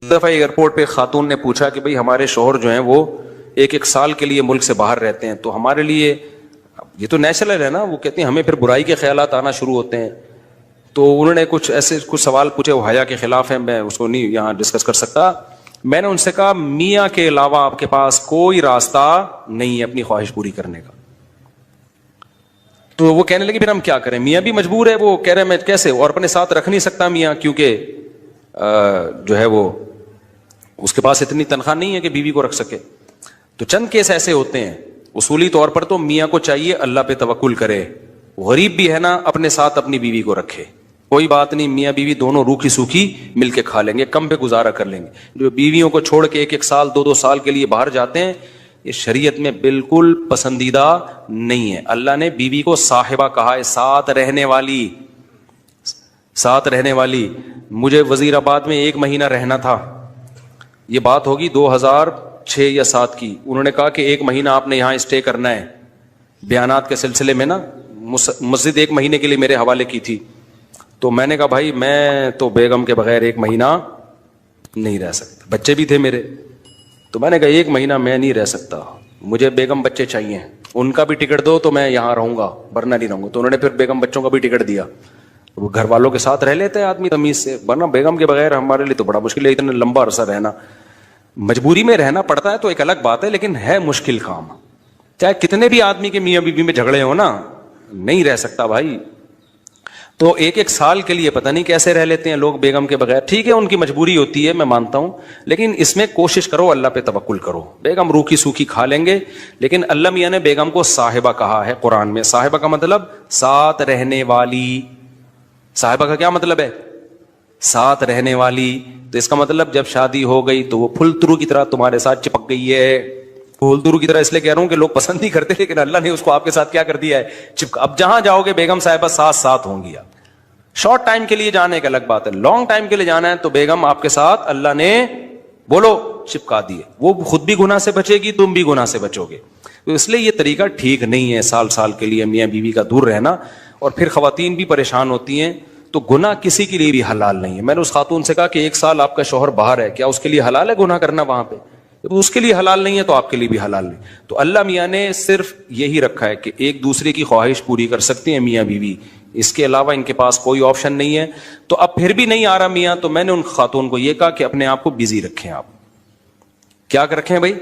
دفعہ ایئرپورٹ پہ خاتون نے پوچھا کہ بھئی ہمارے شوہر جو ہیں وہ ایک سال کے لیے ملک سے باہر رہتے ہیں، تو ہمارے لیے یہ تو نیچرل ہے نا، وہ کہتے ہیں ہمیں پھر برائی کے خیالات آنا شروع ہوتے ہیں. تو انہوں نے کچھ سوال پوچھے، وہ حیا کے خلاف ہیں، میں اس کو نہیں یہاں ڈسکس کر سکتا. میں نے ان سے کہا میاں کے علاوہ آپ کے پاس کوئی راستہ نہیں ہے اپنی خواہش پوری کرنے کا. تو وہ کہنے لگے پھر ہم کیا کریں، میاں بھی مجبور ہے. وہ کہہ رہے ہیں میں کیسے، اور اپنے ساتھ رکھ نہیں سکتا میاں، کیونکہ جو ہے وہ اس کے پاس اتنی تنخواہ نہیں ہے کہ بیوی کو رکھ سکے. تو چند کیس ایسے ہوتے ہیں. اصولی طور پر تو میاں کو چاہیے اللہ پہ توکل کرے، غریب بھی ہے نا اپنے ساتھ اپنی بیوی کو رکھے. کوئی بات نہیں، میاں بیوی دونوں روکھی سوکھی مل کے کھا لیں گے، کم پہ گزارا کر لیں گے. جو بیویوں کو چھوڑ کے ایک سال دو سال کے لیے باہر جاتے ہیں، یہ شریعت میں بالکل پسندیدہ نہیں ہے. اللہ نے بیوی کو صاحبہ کہا ہے، ساتھ رہنے والی. مجھے وزیر آباد میں 1 مہینہ رہنا تھا، یہ بات ہوگی 2006 یا 2007 کی. انہوں نے کہا کہ 1 مہینہ آپ نے یہاں اسٹے کرنا ہے. بیانات کے سلسلے میں نا مسجد 1 مہینے کے لیے میرے حوالے کی تھی. تو میں نے کہا بھائی میں تو بیگم کے بغیر 1 مہینہ نہیں رہ سکتا، بچے بھی تھے میرے. تو میں نے کہا 1 مہینہ میں نہیں رہ سکتا، مجھے بیگم بچے چاہیے، ان کا بھی ٹکٹ دو تو میں یہاں رہوں گا ورنہ نہیں رہوں گا. تو انہوں نے پھر بیگم بچوں کا بھی ٹکٹ دیا. وہ گھر والوں کے ساتھ رہ لیتے ہیں آدمی تمیز سے، ورنہ بیگم کے بغیر ہمارے لیے تو بڑا مشکل ہے اتنا لمبا عرصہ رہنا. مجبوری میں رہنا پڑتا ہے تو ایک الگ بات ہے، لیکن ہے مشکل کام. چاہے کتنے بھی آدمی کے میاں بیوی میں جھگڑے ہو نا، نہیں رہ سکتا بھائی. تو 1 سال کے لیے پتہ نہیں کیسے رہ لیتے ہیں لوگ بیگم کے بغیر. ٹھیک ہے ان کی مجبوری ہوتی ہے، میں مانتا ہوں، لیکن اس میں کوشش کرو اللہ پہ توکل کرو. بیگم روکھی سوکھی کھا لیں گے، لیکن اللہ میاں نے بیگم کو صاحبہ کہا ہے قرآن میں. صاحبہ کا مطلب ساتھ رہنے والی. صاحبہ کا کیا مطلب ہے؟ ساتھ رہنے والی. تو اس کا مطلب جب شادی ہو گئی تو وہ پھول ترو کی طرح تمہارے ساتھ چپک گئی ہے. پھول ترو کی طرح اس لیے کہہ رہا ہوں کہ لوگ پسند نہیں کرتے، لیکن اللہ نے اس کو آپ کے ساتھ کیا کر دیا ہے، اب جہاں جاؤ گے بیگم صاحبہ ساتھ ہوں گی. شارٹ ٹائم کے لیے جانے کا الگ بات ہے، لانگ ٹائم کے لیے جانا ہے تو بیگم آپ کے ساتھ اللہ نے بولو چپکا دیے. وہ خود بھی گناہ سے بچے گی، تم بھی گناہ سے بچو گے. تو اس لیے یہ طریقہ ٹھیک نہیں ہے سال کے لیے میاں بیوی کا دور رہنا. اور پھر خواتین بھی پریشان ہوتی ہیں. تو گناہ کسی کے لیے بھی حلال نہیں ہے. میں نے اس خاتون سے کہا کہ 1 سال آپ کا شوہر باہر ہے، کیا اس کے لیے حلال ہے گناہ کرنا وہاں پہ؟ اس کے لیے حلال نہیں ہے تو آپ کے لیے بھی حلال نہیں. تو اللہ میاں نے صرف یہی رکھا ہے کہ ایک دوسرے کی خواہش پوری کر سکتے ہیں میاں بیوی، اس کے علاوہ ان کے پاس کوئی آپشن نہیں ہے. تو اب پھر بھی نہیں آ رہا میاں، تو میں نے ان خاتون کو یہ کہا کہ اپنے آپ کو بزی رکھیں. آپ کیا رکھیں بھائی؟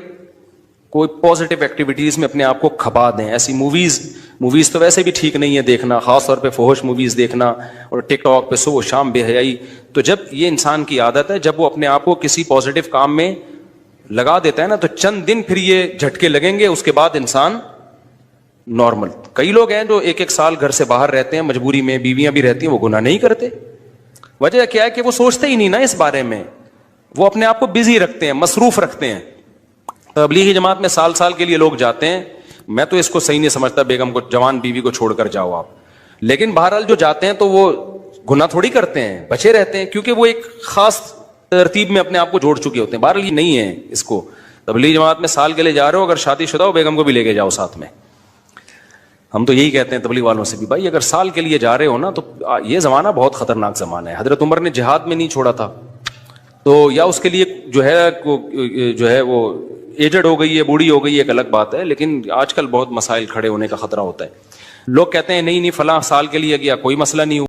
کوئی پازیٹیو ایکٹیویٹیز میں اپنے آپ کو کھپا دیں. ایسی موویز تو ویسے بھی ٹھیک نہیں ہے دیکھنا، خاص طور پہ فحش موویز دیکھنا، اور ٹک ٹاک پہ صبح شام بے حیائی. تو جب یہ انسان کی عادت ہے، جب وہ اپنے آپ کو کسی پازیٹیو کام میں لگا دیتا ہے نا، تو چند دن پھر یہ جھٹکے لگیں گے، اس کے بعد انسان نارمل. کئی لوگ ہیں جو 1 سال گھر سے باہر رہتے ہیں، مجبوری میں بیویاں بھی رہتی ہیں، وہ گناہ نہیں کرتے. وجہ کیا ہے کہ وہ سوچتے ہی نہیں نا اس بارے میں، وہ اپنے آپ کو بزی رکھتے ہیں، مصروف رکھتے ہیں. تبلیغی جماعت میں سال کے لیے لوگ جاتے ہیں. میں تو اس کو صحیح نہیں سمجھتا، بیگم کو، جوان بیوی کو چھوڑ کر جاؤ آپ. لیکن بہرحال جو جاتے ہیں تو وہ گناہ تھوڑی کرتے ہیں، بچے رہتے ہیں، کیونکہ وہ ایک خاص ترتیب میں اپنے آپ کو جوڑ چکے ہوتے ہیں. بہرحال یہ نہیں ہے اس کو. تبلیغی جماعت میں سال کے لیے جا رہے ہو، اگر شادی شدہ ہو بیگم کو بھی لے کے جاؤ ساتھ میں. ہم تو یہی کہتے ہیں تبلیغ والوں سے بھی، بھائی اگر سال کے لیے جا رہے ہو نا، تو یہ زمانہ بہت خطرناک زمانہ ہے. حضرت عمر نے جہاد میں نہیں چھوڑا تھا، تو یا اس کے لیے جو ہے وہ ایجڈ ہو گئی ہے، بوڑھی ہو گئی ہے، ایک الگ بات ہے. لیکن آج کل بہت مسائل کھڑے ہونے کا خطرہ ہوتا ہے. لوگ کہتے ہیں نہیں فلاں سال کے لیے گیا، کوئی مسئلہ نہیں ہوا.